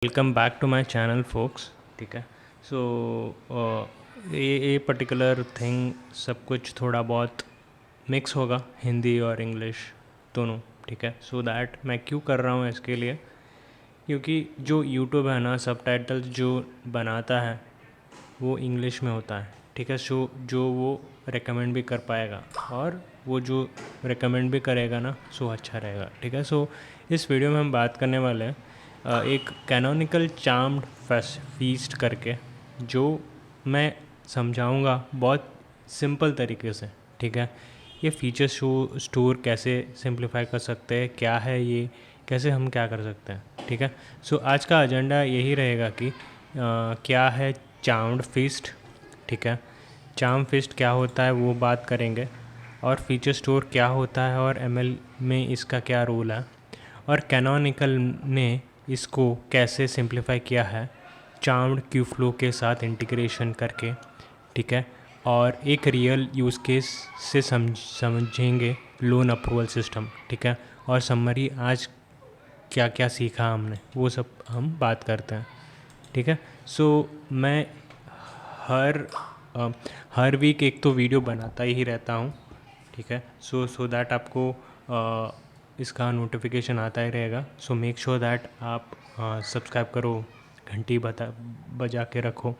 Welcome back to my channel folks. ठीक है। सो ये पर्टिकुलर थिंग सब कुछ थोड़ा बहुत मिक्स होगा, हिंदी और इंग्लिश दोनों। ठीक है। सो दैट मैं क्यों कर रहा हूँ इसके लिए, क्योंकि जो यूट्यूब है ना, सबटाइटल जो बनाता है वो इंग्लिश में होता है। ठीक है। सो जो वो रेकमेंड भी कर पाएगा और वो जो रेकमेंड भी करेगा ना, सो अच्छा रहेगा। ठीक है। सो इस वीडियो में हम बात करने वाले हैं एक कैनोनिकल चार्म्ड फीस्ट करके, जो मैं समझाऊंगा बहुत सिंपल तरीके से। ठीक है। ये फीचर स्टोर कैसे सिंप्लीफाई कर सकते हैं, क्या है ये, कैसे हम क्या कर सकते हैं। ठीक है। सो आज का एजेंडा यही रहेगा कि क्या है चार्म्ड फीस्ट। ठीक है। चार्म फीस्ट क्या होता है वो बात करेंगे, और फीचर स्टोर क्या होता है और एमएल में इसका क्या रोल है, और कैनोनिकल ने इसको कैसे सिंप्लीफाई किया है चार्म्ड क्यू फ्लो के साथ इंटीग्रेशन करके। ठीक है। और एक रियल यूज़ केस से समझेंगे लोन अप्रूवल सिस्टम। ठीक है। और समरी आज क्या क्या सीखा हमने वो सब हम बात करते हैं। ठीक है। सो मैं हर हर वीक एक तो वीडियो बनाता ही रहता हूँ। ठीक है। सो दैट आपको इसका नोटिफिकेशन आता ही रहेगा। सो मेक श्योर दैट आप सब्सक्राइब करो, घंटी बजा के रखो।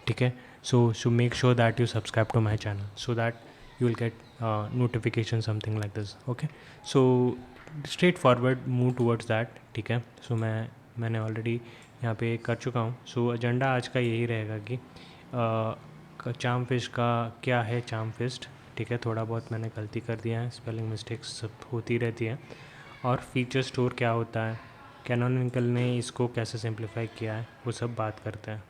ठीक है। So make sure that you subscribe to my channel so that you will get notification something like this. Okay. So straight forward move towards that. ठीक है। सो मैंने ऑलरेडी यहाँ पे कर चुका हूँ। सो एजेंडा आज का यही रहेगा कि चार्म फिश का क्या है चार्म फिस्ट। ठीक है। थोड़ा बहुत मैंने गलती कर दिया है, स्पेलिंग मिस्टेक्स सब होती रहती है। और फीचर स्टोर क्या होता है, कैनोनिकल ने इसको कैसे सिंप्लीफाई किया है, वो सब बात करते हैं।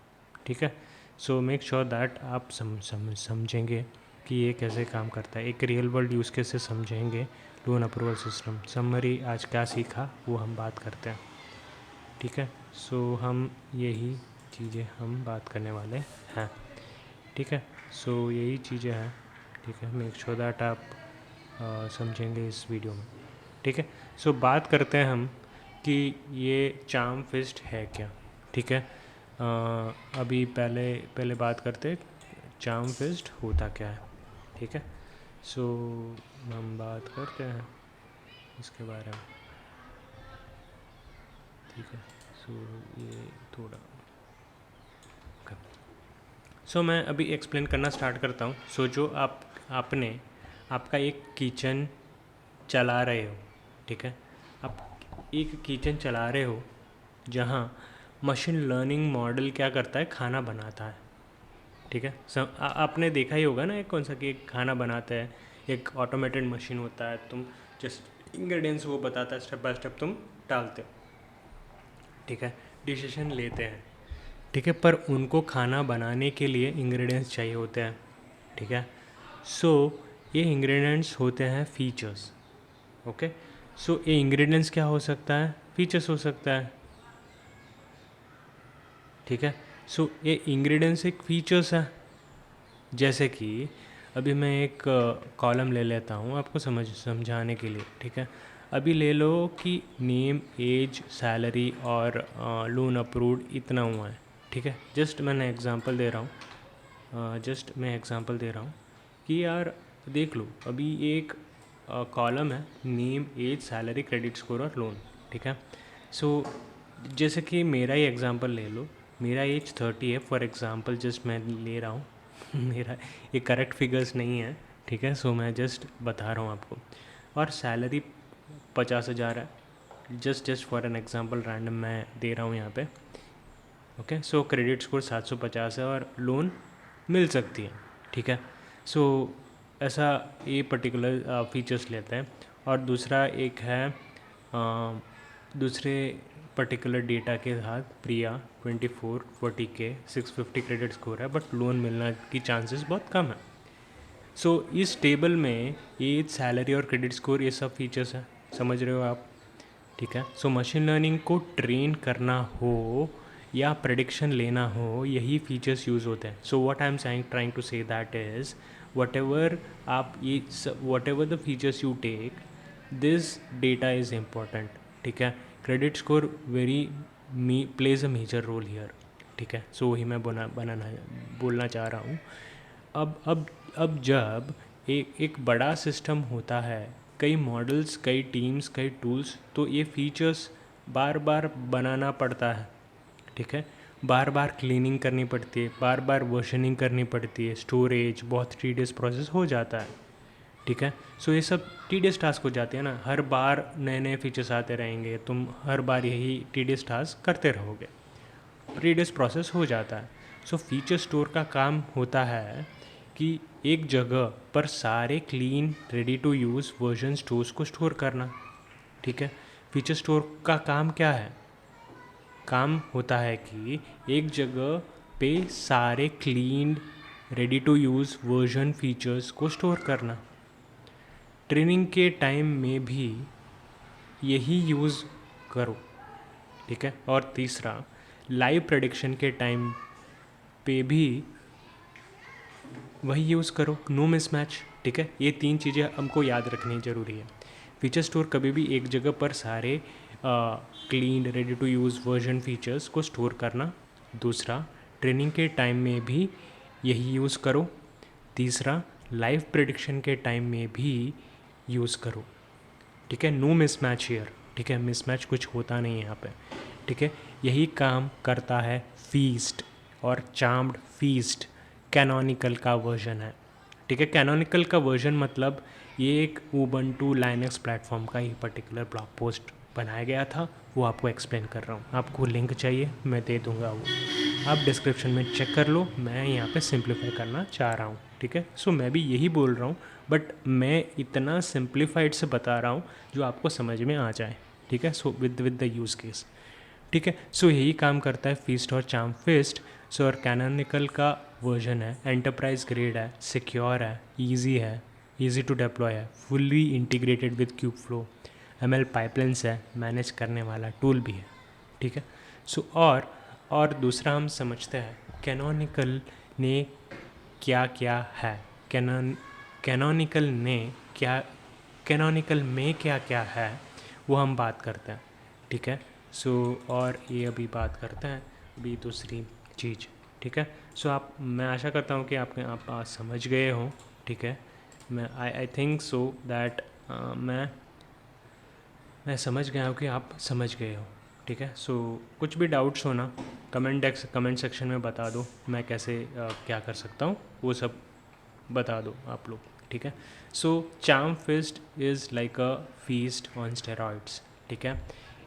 ठीक है। सो मेक श्योर दैट आप समझेंगे कि ये कैसे काम करता है, एक रियल वर्ल्ड यूज़ केस से समझेंगे लोन अप्रूवल सिस्टम। समरी आज क्या सीखा वो हम बात करते हैं। ठीक है। सो हम यही चीज़ें हम बात करने वाले हैं। ठीक है। सो यही चीज़ें हैं। ठीक है। मेक श्योर दैट आप समझेंगे इस वीडियो में। ठीक है। सो बात करते हैं हम कि ये चार्म फिस्ट है क्या। ठीक है। अभी पहले पहले बात करते हैं चार्म फिस्ट होता क्या है। ठीक है। सो हम बात करते हैं इसके बारे में। ठीक है। सो ये थोड़ा सो मैं अभी एक्सप्लेन करना स्टार्ट करता हूँ। सो जो आपने आपका एक किचन चला रहे हो। ठीक है। आप एक किचन चला रहे हो जहाँ मशीन लर्निंग मॉडल क्या करता है, खाना बनाता है। ठीक है। आपने देखा ही होगा ना, एक कौन सा कि एक खाना बनाता है, एक ऑटोमेटेड मशीन होता है, तुम जस्ट इंग्रेडिएंट्स वो बताता है, स्टेप बाय स्टेप तुम डालते हो। ठीक है। डिसीजन लेते हैं। ठीक है। पर उनको खाना बनाने के लिए इंग्रेडिएंट्स चाहिए होते हैं। ठीक है। सो ये इंग्रेडिएंट्स होते हैं फीचर्स। ओके। सो ये इंग्रेडिएंट्स क्या हो सकता है, फीचर्स हो सकता है। ठीक है। सो ये इंग्रेडिएंट्स एक फीचर्स है। जैसे कि अभी मैं एक कॉलम ले लेता हूँ आपको समझाने के लिए। ठीक है। अभी ले लो कि नेम, एज, सैलरी और लोन अप्रूव्ड इतना हुआ है। ठीक है। जस्ट मैं एग्ज़ाम्पल दे रहा हूँ कि यार देख लो, अभी एक कॉलम है, name, age, salary, credit score और लोन। ठीक है। सो जैसे कि मेरा ही एग्ज़ाम्पल ले लो, मेरा एज 30 है फॉर एग्ज़ाम्पल, जस्ट मैं ले रहा हूँ मेरा ये करेक्ट फिगर्स नहीं है। ठीक है। सो मैं जस्ट बता रहा हूँ आपको। और सैलरी 50,000 है, just for an example random मैं दे रहा हूँ यहाँ पे। ओके। सो क्रेडिट स्कोर 750 है और लोन मिल सकती है। ठीक है। सो ऐसा ये पर्टिकुलर फीचर्स लेते हैं। और दूसरा एक है दूसरे पर्टिकुलर डेटा के साथ प्रिया 24 40 के 650 क्रेडिट स्कोर है, बट लोन मिलने की चांसेस बहुत कम है। सो इस टेबल में एज, सैलरी और क्रेडिट स्कोर ये सब फीचर्स हैं, समझ रहे हो आप। ठीक है। सो मशीन लर्निंग को ट्रेन करना हो या प्रेडिक्शन लेना हो, यही फीचर्स यूज़ होते हैं। So what I am trying to say that is whatever आप ये whatever the features you take, this data is important. ठीक है। Credit score very plays a major role here, ठीक है। सो वही मैं बोलना चाह रहा हूँ। अब जब एक बड़ा सिस्टम होता है, कई मॉडल्स, कई टीम्स, कई टूल्स, तो ये फीचर्स बार बार बनाना पड़ता है, ठीक है। बार बार क्लीनिंग करनी पड़ती है, बार बार वर्जनिंग करनी पड़ती है, स्टोरेज, बहुत टीडियस प्रोसेस हो जाता है, ठीक है। सो ये सब टीडियस टास्क हो जाते हैं ना, हर बार नए नए फीचर्स आते रहेंगे, तुम हर बार यही टीडियस टास्क करते रहोगे, टीडियस प्रोसेस हो जाता है। सो फीचर स्टोर का काम होता है कि एक जगह पर सारे clean ready to use version stores को स्टोर करना, ठीक है। फीचर स्टोर का काम क्या है? काम होता है कि एक जगह पे सारे clean ready to use version features को स्टोर करना। ट्रेनिंग के टाइम में भी यही यूज़ करो, ठीक है। और तीसरा, लाइव प्रेडिक्शन के टाइम पे भी वही यूज़ करो, नो मिसमैच, ठीक है। ये 3 चीज़ें हमको याद रखनी ज़रूरी है। फीचर स्टोर कभी भी एक जगह पर सारे clean ready to use version features को स्टोर करना। दूसरा, ट्रेनिंग के टाइम में भी यही यूज़ करो। तीसरा, लाइव प्रेडिक्शन के टाइम में भी यूज़ करो, ठीक है। नो मिसमैच हियर, ठीक है। मिसमैच कुछ होता नहीं है यहाँ पे, ठीक है। यही काम करता है फीस्ट और चार्म्ड फीस्ट, कैनोनिकल का वर्जन है, ठीक है। कैनोनिकल का वर्जन मतलब ये एक उबंटू लाइनक्स प्लेटफॉर्म का ही पर्टिकुलर ब्लॉग पोस्ट बनाया गया था, वो आपको एक्सप्लेन कर रहा हूँ। आपको लिंक चाहिए, मैं दे दूँगा, वो आप डिस्क्रिप्शन में चेक कर लो। मैं यहाँ पे सिंप्लीफाई करना चाह रहा हूँ, ठीक है। सो मैं भी यही बोल रहा हूँ, बट मैं इतना सिंप्लीफाइड से बता रहा हूँ जो आपको समझ में आ जाए, ठीक है। So with the use case, ठीक है। सो यही काम करता है फीस्ट और चार्म फीस्ट। सो और कैनोनिकल का वर्जन है एंटरप्राइज ग्रेड है, सिक्योर है, ईजी टू डिप्लॉय है, fully integrated with cube flow, ML pipelines है, मैनेज करने वाला टूल भी है, ठीक है। सो और दूसरा हम समझते हैं कैनोनिकल ने क्या क्या है, कैनोनिकल में क्या क्या है, वो हम बात करते हैं, ठीक है। सो और ये अभी बात करते हैं अभी दूसरी चीज़, ठीक है। सो मैं आशा करता हूँ कि आप समझ गए हो, ठीक है। आई थिंक सो दैट मैं समझ गया हूँ कि आप समझ गए हो, ठीक है। सो कुछ भी डाउट्स हो ना, कमेंट सेक्शन में बता दो, मैं कैसे क्या कर सकता हूँ वो सब बता दो आप लोग, ठीक है। So charm fest is like a feast on steroids, ठीक है।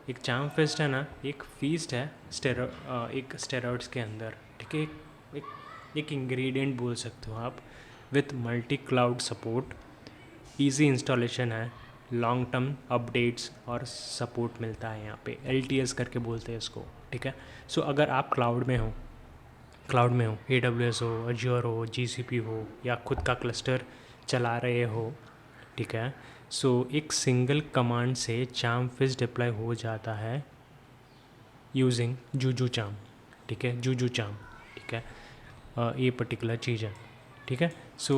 एक चार्म फेस्ट है ना, एक फीस्ट है एक स्टेरॉइड्स के अंदर, ठीक है। एक इंग्रेडिएंट बोल सकते हो आप, with multi cloud support, easy installation है, लॉन्ग टर्म अपडेट्स और सपोर्ट मिलता है यहाँ पे, LTS करके बोलते हैं इसको, ठीक है। सो अगर आप क्लाउड में हो, AWS हो, अज्योर हो, GCP हो, या खुद का क्लस्टर चला रहे हो, ठीक है। सो एक सिंगल कमांड से चार्म फिश डिप्लॉय हो जाता है यूजिंग जूजू चार्म, ठीक है। जूजू चार्म, ठीक है। ये पर्टिकुलर चीज़ है, ठीक है। सो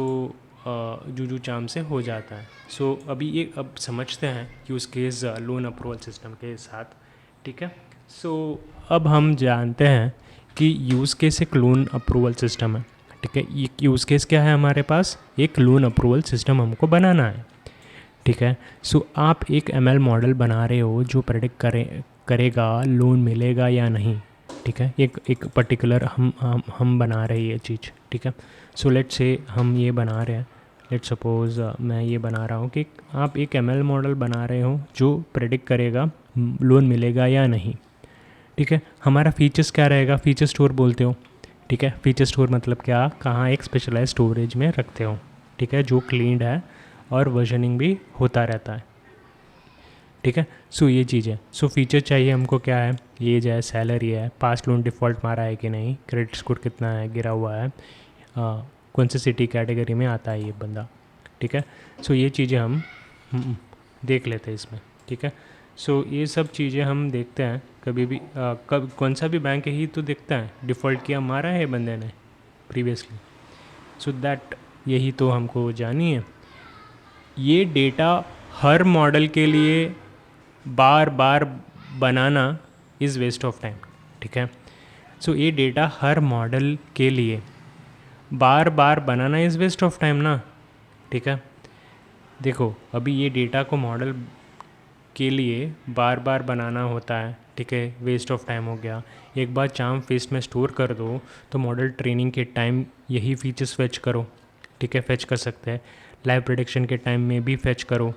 जूजू चार्म से हो जाता है। सो अभी ये अब समझते हैं use case loan approval system के साथ, ठीक है। सो अब हम जानते हैं कि यूज़ केस एक लोन अप्रूवल सिस्टम है, ठीक है। ये यूज़ केस क्या है हमारे पास? एक लोन अप्रूवल सिस्टम हमको बनाना है, ठीक है। सो आप एक ML मॉडल बना रहे हो जो प्रेडिक्ट करेगा लोन मिलेगा या नहीं, ठीक है। एक पर्टिकुलर हम बना रहे हैं ये चीज़, ठीक है। सो लेट्स से हम ये बना रहे हैं, लेट्स सपोज मैं ये बना रहा हूँ कि आप एक ML मॉडल बना रहे हो जो प्रेडिक्ट करेगा लोन मिलेगा या नहीं, ठीक है। हमारा फीचर्स क्या रहेगा? फीचर स्टोर बोलते हो, ठीक है। फीचर स्टोर मतलब क्या? कहाँ एक स्पेशलाइज स्टोरेज में रखते हो, ठीक है, जो क्लीन्ड है और वर्जनिंग भी होता रहता है, ठीक है। सो ये चीज़ है। सो फीचर चाहिए हमको, क्या है? एज है, सैलरी है, पास्ट लोन डिफ़ॉल्ट मारा है कि नहीं, क्रेडिट स्कोर कितना है, गिरा हुआ है, कौन सी सिटी कैटेगरी में आता है ये बंदा, ठीक है। सो ये चीज़ें हम देख लेते हैं इसमें, ठीक है। सो ये सब चीज़ें हम देखते हैं कभी भी, कौन सा भी बैंक है ही तो देखता है डिफ़ॉल्ट किया मारा है बंदे ने प्रीवियसली, सो दैट यही तो हमको जानी है। ये डेटा हर मॉडल के लिए बार बार बनाना इज़ वेस्ट ऑफ टाइम, ठीक है। सो ये डेटा हर मॉडल के लिए बार बार बनाना इज़ वेस्ट ऑफ टाइम ना, ठीक है। देखो अभी ये डेटा को मॉडल के लिए बार बार बनाना होता है, ठीक है, वेस्ट ऑफ टाइम हो गया। एक बार चार्म फेस्ट में स्टोर कर दो तो मॉडल ट्रेनिंग के टाइम यही फीचर्स फेच करो, ठीक है, फेच कर सकते हैं। लाइव प्रेडिक्शन के टाइम में भी फेच करो,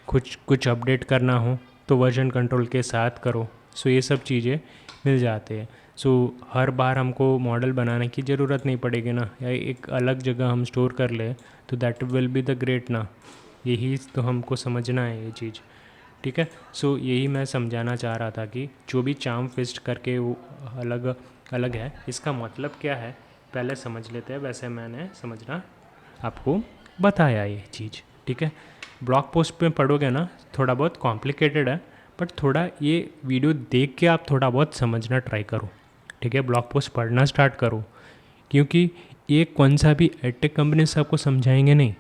कुछ अपडेट करना हो तो वर्जन कंट्रोल के साथ करो। सो ये सब चीज़ें मिल जाते हैं। सो हर बार हमको मॉडल बनाने की ज़रूरत नहीं पड़ेगी ना, या एक अलग जगह हम स्टोर कर ले तो that will be the great ना। यही तो हमको समझना है ये चीज़, ठीक है। सो यही मैं समझाना चाह रहा था कि जो भी चार्म फेस्ट करके वो अलग अलग है, इसका मतलब क्या है पहले समझ लेते हैं। वैसे मैंने समझना आपको बताया ये चीज़, ठीक है। ब्लॉग पोस्ट पे पढ़ोगे ना थोड़ा बहुत कॉम्प्लिकेटेड है, बट थोड़ा ये वीडियो देख के आप थोड़ा बहुत समझना ट्राई करो, ठीक है। ब्लॉग पोस्ट पढ़ना स्टार्ट करो, क्योंकि ये कौन सा भी एडटेक कंपनी से आपको समझाएंगे नहीं।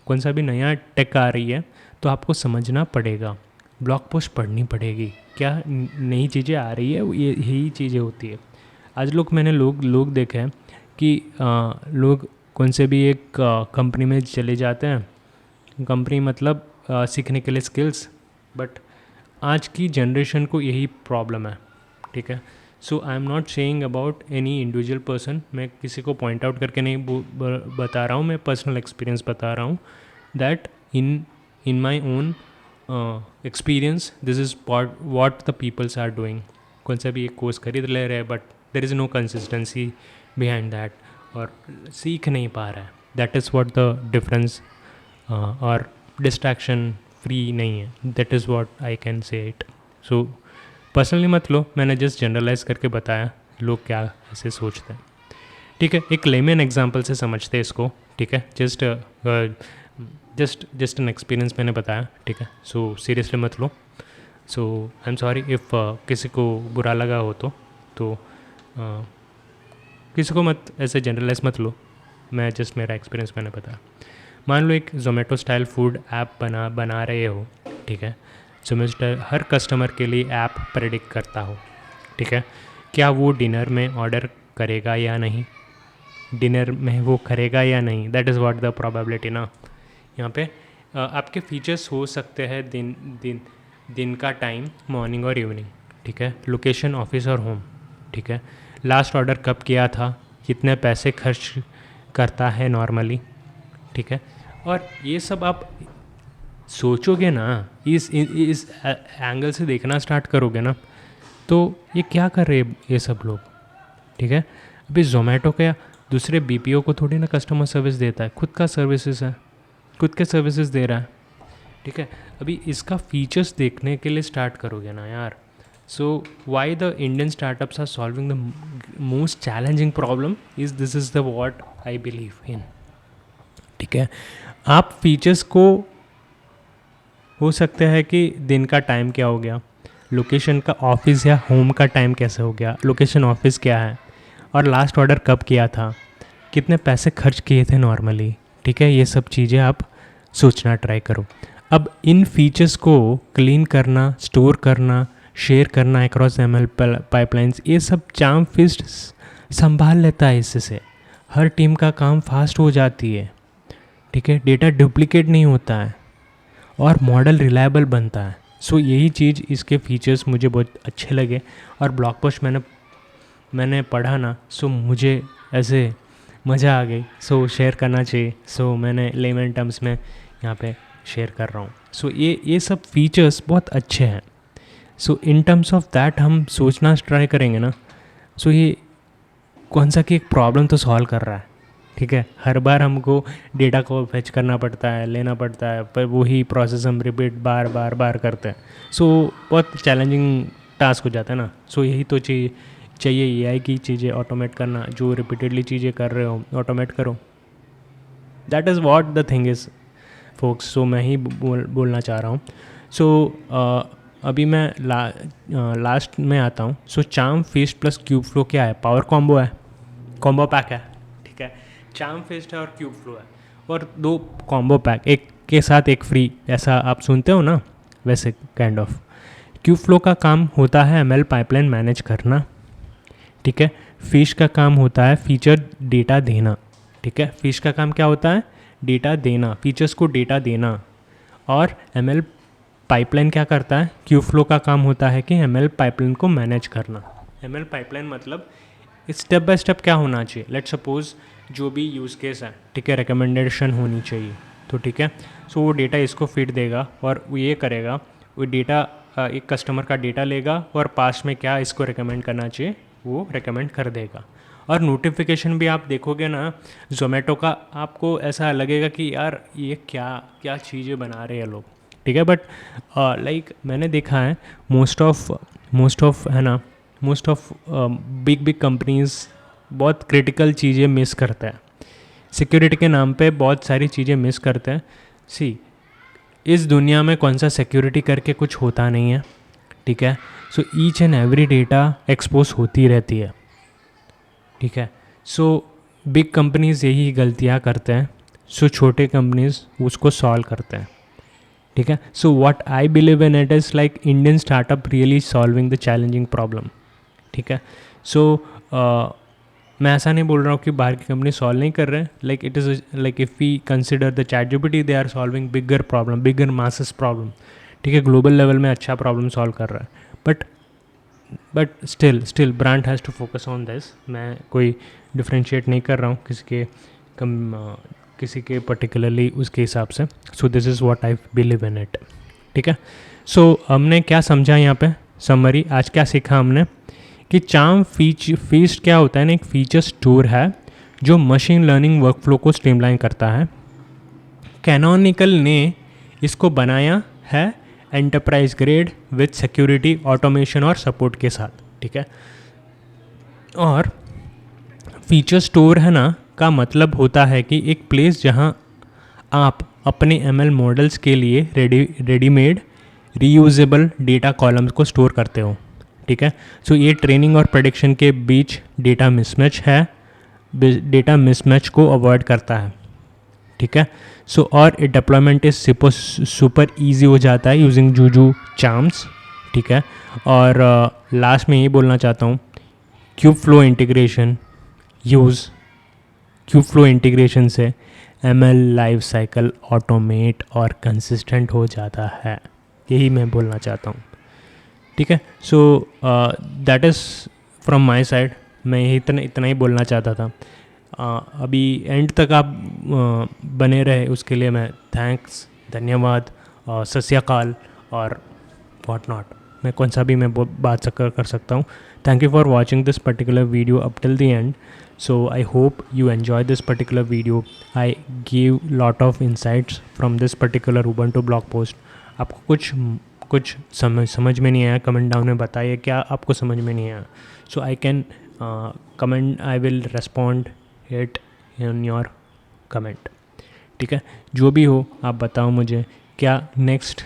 कौन सा भी नया टेक आ रही है तो आपको समझना पड़ेगा, ब्लॉग पोस्ट पढ़नी पड़ेगी। क्या नई चीज़ें आ रही है, ये यही चीज़ें होती है। आज मैंने लोग देखे हैं कि लोग कौन से भी एक कंपनी में चले जाते हैं। कंपनी मतलब सीखने के लिए स्किल्स, बट आज की जनरेशन को यही प्रॉब्लम है, ठीक है। So I am not saying about any individual person, मैं किसी को पॉइंट आउट करके नहीं बता रहा हूँ, मैं पर्सनल एक्सपीरियंस बता रहा हूँ that in my own experience this is what the peoples are doing. कौन सा भी एक कोर्स खरीद ले रहे हैं but there is no consistency behind that, और सीख नहीं पा रहा है। That is what the difference, और डिस्ट्रैक्शन फ्री नहीं है, that is what I can say it. So personally मत लो, मैंने जस्ट जनरलाइज करके बताया लोग क्या ऐसे सोचते हैं, ठीक है। एक लेमन एग्जांपल से समझते हैं इसको, ठीक है। जस्ट एन एक्सपीरियंस मैंने बताया, ठीक है। सो सीरियसली मत लो। सो आई एम सॉरी इफ़ किसी को बुरा लगा हो तो किसी को मत ऐसे जनरलाइज मत लो, मैं जस्ट मेरा एक्सपीरियंस मैंने बताया। मान लो एक जोमेटो स्टाइल फूड ऐप बना रहे हो, ठीक है। जोमेटो स्टाइल हर कस्टमर के लिए ऐप प्रेडिक्ट करता हो, ठीक है, क्या वो डिनर में ऑर्डर करेगा या नहीं, डिनर में वो करेगा या नहीं, that is what the probability ना। यहाँ पे आपके फीचर्स हो सकते हैं दिन का टाइम, मॉर्निंग और इवनिंग, ठीक है, लोकेशन ऑफिस और होम, ठीक है, लास्ट ऑर्डर कब किया था, कितने पैसे खर्च करता है नॉर्मली, ठीक है। और ये सब आप सोचोगे ना, इस एंगल से देखना स्टार्ट करोगे ना, तो ये क्या कर रहे हैं ये सब लोग, ठीक है। अभी जोमेटो का दूसरे बीपीओ को थोड़ी ना कस्टमर सर्विस देता है, खुद का सर्विसेज है, खुद के सर्विसेज दे रहा है, ठीक है। अभी इसका फीचर्स देखने के लिए स्टार्ट करोगे ना यार। So why the Indian startups are solving the most challenging problem is this is the what I believe in, ठीक है। आप फीचर्स को हो सकता है कि दिन का टाइम क्या हो गया, लोकेशन का ऑफिस या होम का टाइम कैसे हो गया, लोकेशन ऑफिस क्या है, और लास्ट ऑर्डर कब किया था, कितने पैसे खर्च किए थे नॉर्मली, ठीक है। ये सब चीज़ें आप सोचना ट्राई करो। अब इन फीचर्स को क्लीन करना, स्टोर करना, शेयर करना अक्रॉस एमएल पाइपलाइंस, ये सब चार्म फेस्ट संभाल लेता है। इससे हर टीम का काम फास्ट हो जाती है, ठीक है, डेटा डुप्लीकेट नहीं होता है और मॉडल रिलायबल बनता है। सो यही चीज़, इसके फीचर्स मुझे बहुत अच्छे लगे, और ब्लॉग पोस्ट मैंने पढ़ा ना, सो मुझे ऐसे मज़ा आ गई। सो शेयर करना चाहिए, सो मैंने लेमन टर्म्स में यहाँ पे शेयर कर रहा हूँ। सो ये सब फीचर्स बहुत अच्छे हैं। सो इन टर्म्स ऑफ दैट हम सोचना ट्राई करेंगे ना, सो ये कौन सा कि एक प्रॉब्लम तो सॉल्व कर रहा है, ठीक है। हर बार हमको डेटा को फेच करना पड़ता है, लेना पड़ता है, पर वही प्रोसेस हम रिपीट बार बार करते हैं। सो बहुत चैलेंजिंग टास्क हो जाता है ना। सो यही तो चाहिए एआई की चीज़ें ऑटोमेट करना, जो रिपीटेडली चीज़ें कर रहे हो ऑटोमेट करो, that is what the thing is focus. So मैं ही बोलना चाह रहा हूँ। सो अभी मैं लास्ट में आता हूँ। So charm fest plus cube flow क्या है, पावर कॉम्बो है, कॉम्बो पैक है, ठीक है। चार्म फेस्ट है और क्यूब फ्लो है, और 2 कॉम्बो पैक, एक के साथ एक फ्री, ऐसा आप सुनते हो ना, वैसे काइंड ऑफ। क्यूब फ्लो का काम होता है एमएल पाइपलाइन मैनेज करना, ठीक है। फिश का काम होता है फीचर डेटा देना, ठीक है। फिश का काम क्या होता है? डेटा देना, फीचर्स को डेटा देना। और एमएल पाइपलाइन क्या करता है? क्यूब फ्लो का काम होता है कि एमएल पाइपलाइन को मैनेज करना। एमएल पाइपलाइन मतलब स्टेप बाय स्टेप क्या होना चाहिए। लेट सपोज जो भी यूज़ केस है, ठीक है, रिकमेंडेशन होनी चाहिए, तो ठीक है। सो वो डेटा इसको फीड देगा और वो ये करेगा, वो डेटा एक कस्टमर का डेटा लेगा और पास में क्या इसको रिकमेंड करना चाहिए वो रिकमेंड कर देगा। और नोटिफिकेशन भी आप देखोगे ना ज़ोमैटो का, आपको ऐसा लगेगा कि यार ये क्या क्या चीज़ें बना रहे हैं लोग, ठीक है। बट लाइक मैंने देखा है मोस्ट ऑफ है ना, most of big big companies बहुत क्रिटिकल चीज़ें मिस करते हैं, सिक्योरिटी के नाम पे बहुत सारी चीज़ें मिस करते हैं। सी, इस दुनिया में कौन सा सिक्योरिटी करके कुछ होता नहीं है, ठीक है। So each and every data expose होती रहती है, ठीक है। सो बिग कंपनीज़ यही गलतियाँ करते हैं, सो छोटे कंपनीज़ उसको सॉल्व करते हैं, ठीक है। सो what I believe in it is like Indian startup really solving the challenging problem, ठीक है। सो मैं ऐसा नहीं बोल रहा हूँ कि बाहर की कंपनी सॉल्व नहीं कर रहे हैं, like it is like if we consider the ChatGPT they are solving bigger problem, bigger masses problem, ठीक है, ग्लोबल लेवल में अच्छा प्रॉब्लम सॉल्व कर रहा है। But still brand has to focus on this. मैं कोई डिफ्रेंशिएट नहीं कर रहा हूँ किसी के पर्टिकुलरली उसके हिसाब से। So this is what I believe in it, ठीक है। सो हमने क्या समझा यहाँ पे, समरी आज क्या सीखा हमने कि चार्म फीस्ट क्या होता है ना, एक फीचर स्टोर है जो मशीन लर्निंग वर्कफ्लो को स्ट्रीमलाइन करता है। कैनोनिकल ने इसको बनाया है enterprise grade with security, automation और सपोर्ट के साथ, ठीक है। और फीचर स्टोर है ना का मतलब होता है कि एक प्लेस जहां आप अपने एमएल मॉडल्स के लिए रेडीमेड रीयूजेबल डेटा कॉलम्स को स्टोर करते हो, ठीक है। सो ये ट्रेनिंग और प्रेडिक्शन के बीच डेटा मिसमैच है, डेटा मिसमैच को अवॉइड करता है, ठीक है। सो और डिप्लॉयमेंट इज सुपर ईजी हो जाता है यूजिंग जूजू चार्म्स, ठीक है। और लास्ट में ये बोलना चाहता हूँ, क्यूब फ्लो इंटीग्रेशन से एमएल लाइफ साइकिल ऑटोमेट और कंसिस्टेंट हो जाता है, यही मैं बोलना चाहता हूँ, ठीक है। So that is from my side. मैं यही इतना ही बोलना चाहता था। अभी एंड तक आप बने रहे उसके लिए मैं थैंक्स, धन्यवाद, सत श्री अकाल और वॉट नॉट, मैं कौन सा भी मैं बात कर सकता हूँ। Thank you for watching this particular video up till the end. So I hope you enjoy this particular video. I gave lot of insights from this particular Ubuntu blog post. आपको कुछ समझ में नहीं आया, कमेंट डाउन में बताइए क्या आपको समझ में नहीं आया। So I can comment, I will respond it in your comment, ठीक है। जो भी हो आप बताओ मुझे, क्या नेक्स्ट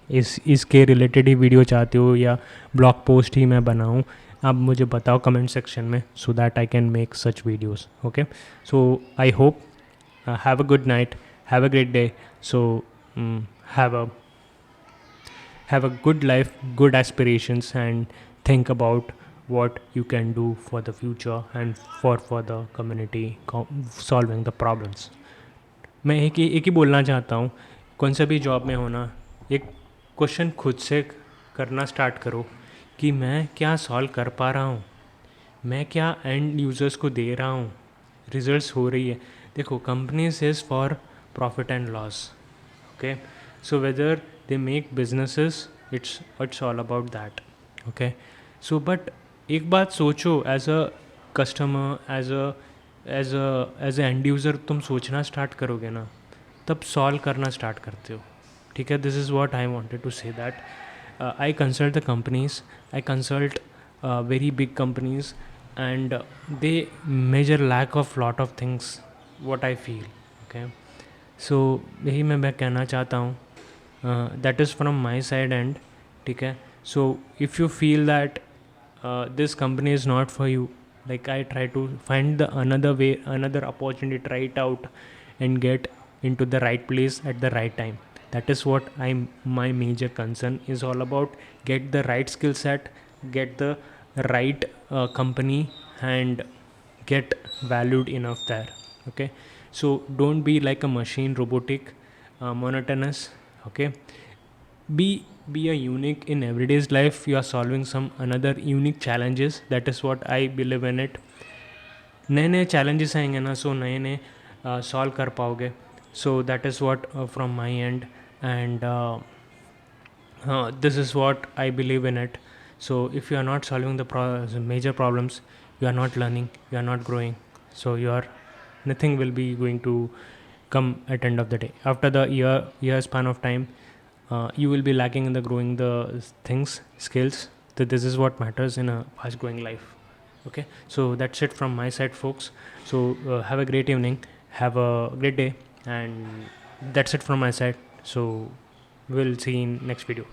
इसके रिलेटेड ही वीडियो चाहते हो या ब्लॉग पोस्ट ही मैं बनाऊँ, आप मुझे बताओ कमेंट सेक्शन में, so that I can make such videos, okay. So I hope have a good night, have a great day, so have a good life, good aspirations, and think about what you can do for the future and for the community solving the problems. मैं एक ही बोलना चाहता हूँ, कौन सा भी job में होना, एक क्वेश्चन खुद से करना स्टार्ट करो कि मैं क्या सॉल्व कर पा रहा हूँ, मैं क्या एंड यूज़र्स को दे रहा हूँ, रिजल्ट्स हो रही है। देखो, companies is for profit and loss, okay. So whether they make businesses, it's all about that, okay. So but एक बात सोचो, as a customer, as a end user, तुम सोचना स्टार्ट करोगे ना तब सॉल्व करना स्टार्ट करते हो, ठीक है। This is what I wanted to say that I consult the companies, I consult very big companies and they major lack of lot of things, what I feel, okay. So यही मैं कहना चाहता हूँ, that is from my side end, ठीक है। So if you feel that this company is not for you, like I try to find the another way, another opportunity, try it out and get into the right place at the right time, That is what my major concern is all about. Get the right skill set, get the right company, and get valued enough there. Okay, so don't be like a machine, robotic, monotonous. Okay, be a unique in everyday's life. You are solving some another unique challenges. That is what I believe in it. नए नए challenges आएंगे ना, सो नए नए solve कर पाओगे. So that is what from my and. And this is what I believe in it. So if you are not solving the major problems, you are not learning, you are not growing. So nothing will be going to come at end of the day. After the year span of time, you will be lacking in the growing the things, skills. So this is what matters in a fast growing life. Okay, so that's it from my side, folks. So have a great evening, have a great day, and that's it from my side. So we'll see in next video.